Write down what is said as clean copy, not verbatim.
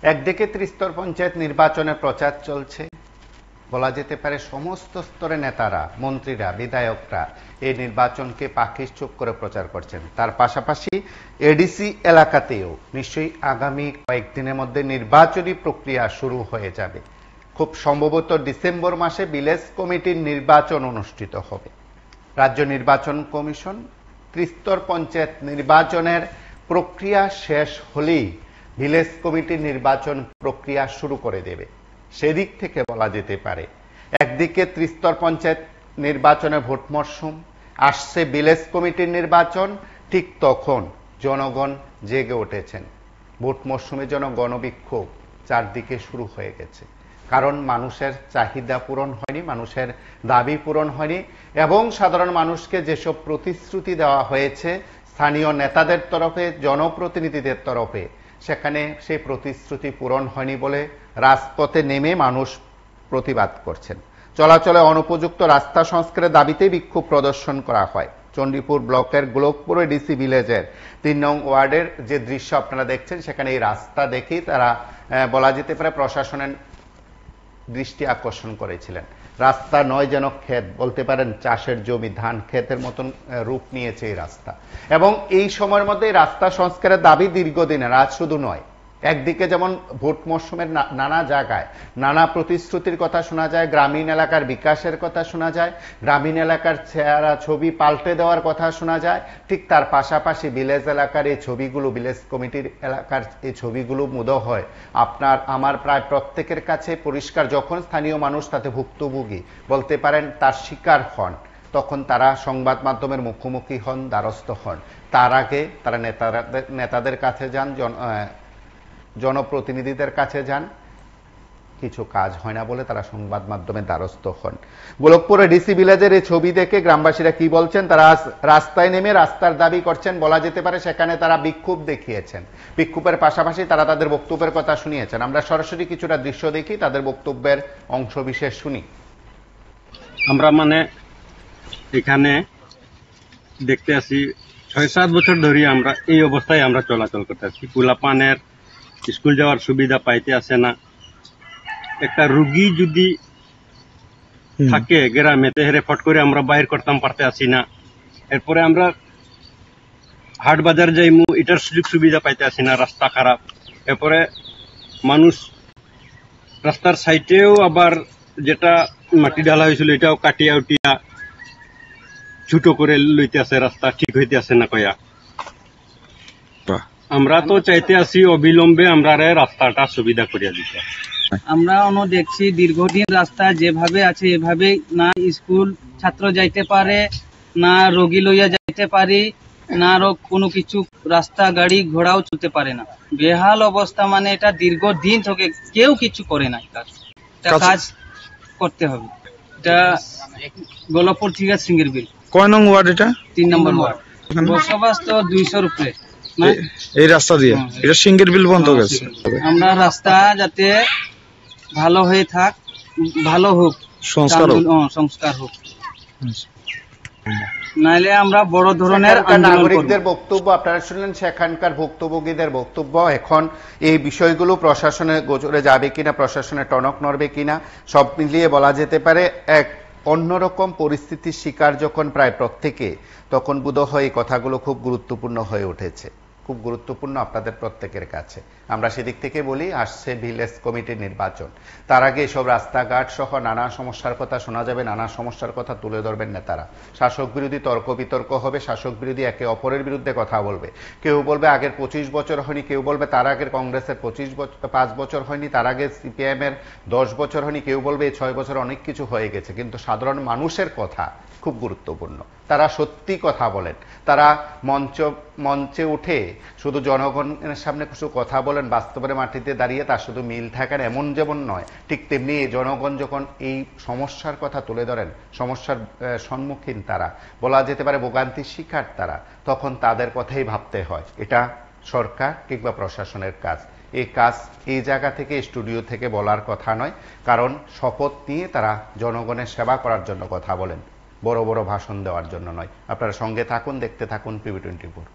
একদিকে ত্রিস্তর পঞ্চায়েত নির্বাচনের প্রচার চলছে, বলা যেতে পারে সমস্ত স্তরের নেতারা, মন্ত্রীরা, বিধায়করা এই নির্বাচনকে পাখির চোখ করে প্রচার করছেন। তার পাশাপাশি এডিসি এলাকাতেও নিশ্চয়ই আগামী কয়েকদিনের মধ্যে নির্বাচনী প্রক্রিয়া শুরু হয়ে যাবে। খুব সম্ভবত ডিসেম্বর মাসে ভিলেজ কমিটির নির্বাচন অনুষ্ঠিত হবে। রাজ্য নির্বাচন কমিশন ত্রিস্তর পঞ্চায়েত নির্বাচনের প্রক্রিয়া শেষ হলেই ভিলেজ কমিটির নির্বাচন প্রক্রিয়া শুরু করে দেবে। সেদিক থেকে বলা যেতে পারে একদিকে ত্রিস্তর পঞ্চায়েত নির্বাচনের ভোট মরশুম, আসছে ভিলেজ কমিটির নির্বাচন, ঠিক তখন জনগণ জেগে উঠেছেন। ভোট মরশুমে যেন গণবিক্ষোভ চারদিকে শুরু হয়ে গেছে, কারণ মানুষের চাহিদা পূরণ হয়নি, মানুষের দাবি পূরণ হয়নি, এবং সাধারণ মানুষকে যেসব প্রতিশ্রুতি দেওয়া হয়েছে স্থানীয় নেতাদের তরফে, জনপ্রতিনিধিদের তরফে, সেখানে সেই প্রতিশ্রুতি পূরণ হয়নি বলে রাজপথে নেমে মানুষ প্রতিবাদ করছেন। চলাচলে অনুপযুক্ত রাস্তা সংস্কারের দাবিতে বিক্ষোভ প্রদর্শন করা হয়। চণ্ডীপুর ব্লকের গোলকপুর ডিসি ভিলেজের ৩ নং ওয়ার্ডের যে দৃশ্য আপনারা দেখছেন, সেখানে এই রাস্তা দেখেই তারা বলা যেতে পারে প্রশাসনের দৃষ্টি আকর্ষণ করেছিলেন। রাস্তা নয় যেন ক্ষেত, বলতে পারেন চাষের জমি, ধান ক্ষেতের মতন রূপ নিয়েছে এই রাস্তা। এবং এই সময়ের মধ্যে রাস্তা সংস্কারের দাবি দীর্ঘদিনের, আজ শুধু নয়। একদিকে যেমন ভোট মরশুমের নানা জায়গায় নানা প্রতিশ্রুতির কথা শোনা যায়, গ্রামীণ এলাকার বিকাশের কথা শোনা যায়, গ্রামীণ এলাকার চেহারা ছবি পাল্টে দেওয়ার কথা শোনা যায়, ঠিক তার পাশাপাশি ভিলেজ এলাকার এই ছবিগুলো, ভিলেজ কমিটির এলাকার এই ছবিগুলো মুদ হয় আপনার আমার প্রায় প্রত্যেকের কাছে পরিষ্কার। যখন স্থানীয় মানুষ তাতে ভুক্তভোগী বলতে পারেন, তার শিকার হন, তখন তারা সংবাদ মাধ্যমের মুখোমুখি হন, দ্বারস্থ হন। তার আগে তারা নেতাদের কাছে যান, জনপ্রতিনিধিদের কাছে যান, কিছু কাজ হয় না বলে তারা সংবাদ মাধ্যমে দ্বারস্থ হন। গোলকপুরে ডিসি ভিলেজের এই ছবি দেখে গ্রামবাসীরা কি বলছেন, তারা রাস্তায় নেমে রাস্তার দাবি করছেন, বলা যেতে পারে সেখানে তারা বিক্ষোভ দেখিয়েছেন। বিক্ষোভের পাশাপাশি তারা তাদের বক্তব্যের কথা শুনিয়েছেন। আমরা সরাসরি কিছুটা দৃশ্য দেখি, তাদের বক্তব্যের অংশ বিশেষ শুনি। আমরা এখানে দেখতে আসি ৬-৭ বছর ধরে আমরা এই অবস্থায় আমরা চলাচল করতে আসছি। পোলাপানের স্কুল যাওয়ার সুবিধা পাইতে আসে না। একটা রুগী যদি থাকে গ্রামে, তেহরে ফট করে আমরা বাইর করতাম পারতে আসি না। এরপরে আমরা হাট বাজার যাইমু, এটার সুযোগ সুবিধা পাইতে আসি না, রাস্তা খারাপ। এরপরে মানুষ রাস্তার সাইডেও আবার যেটা মাটি ঢালা হয়েছিল এটাও কাটিয়া উঠিয়া ছোট করে লইতে আছে, রাস্তা ঠিক হইতে আছে না কয়া। আমরা তো চাইতে আসি অবিলম্বে আমরা রাস্তাটা সুবিধা করিয়া দিতে। আমরা দেখছি দীর্ঘদিন রাস্তা যেভাবে আছে এভাবে, না স্কুল ছাত্র যাইতে পারে, না রোগী লইয়া যাইতে পারি, না কোনো কিছু রাস্তা গাড়ি ঘোড়াও চলতে পারে না। বেহাল অবস্থা, মানে এটা দীর্ঘদিন থেকে কেউ কিছু করে না। কাজ করতে হবে। এটা গোলকপুর থেকে সিঙ্গের বিল। কয় নং ওয়ার্ড এটা? ৩ নম্বর ওয়ার্ড। বসবাস তো ২০০-র উপরে। এই রাস্তা দিয়ে এটা সিঙ্গের বিল বন্ধ গেছে। আমরা রাস্তা যাতে ভালো হয়ে থাক, ভালো হোক, সংস্কার হোক, নাইলে আমরা বড় ধরনের নাগরিকদের বক্তব্য আপনারা শুনলেন, সেখানকার ভুক্তভোগীদের বক্তব্য। এখন এই বিষয়গুলো প্রশাসনের গোচরে যাবে কিনা, প্রশাসনের টনক নড়বে কিনা, সব মিলিয়ে বলা যেতে পারে এক অন্যরকম পরিস্থিতির শিকার যখন প্রায় প্রত্যেকে, তখন বোধহয় এই কথাগুলো খুব গুরুত্বপূর্ণ হয়ে উঠেছে, খুব গুরুত্বপূর্ণ আপনাদের প্রত্যেকের কাছে। আমরা সেদিক থেকে বলি, আসছে ভিলেজ কমিটির নির্বাচন, তার আগে এসব রাস্তাঘাট সহ নানা সমস্যার কথা শোনা যাবে, নানা সমস্যার কথা তুলে ধরবেন নেতারা। শাসক বিরোধী তর্ক বিতর্ক হবে, শাসক বিরোধী একে অপরের বিরুদ্ধে কথা বলবে। কেউ বলবে আগের 25 বছর হয়নি, কেউ বলবে তার আগের কংগ্রেসের 5 বছর হয়নি, তার আগে সিপিআইএম এর 10 বছর হয়নি, কেউ বলবে এই 6 বছর অনেক কিছু হয়ে গেছে। কিন্তু সাধারণ মানুষের কথা খুব গুরুত্বপূর্ণ। তারা সত্যি কথা বলেন, তারা মঞ্চে উঠে শুধু জনগণের সামনে কিছু কথা বলেন, বাস্তবের মাটিতে দাঁড়িয়ে তার শুধু মিল থাকার এমন যেমন নয়, ঠিক তেমনি জনগণ যখন এই সমস্যার কথা তুলে ধরেন, সমস্যার সম্মুখীন তারা, বলা যেতে পারে ভোগান্তির শিকার তারা, তখন তাদের কথাই ভাবতে হয়। এটা সরকার কিংবা প্রশাসনের কাজ। এই কাজ এই জায়গা থেকে, স্টুডিও থেকে বলার কথা নয়, কারণ শপথ নিয়ে তারা জনগণের সেবা করার জন্য কথা বলেন, বড় বড় ভাষণ দেওয়ার জন্য নয়। আপনারা সঙ্গে থাকুন, দেখতে থাকুন PB24।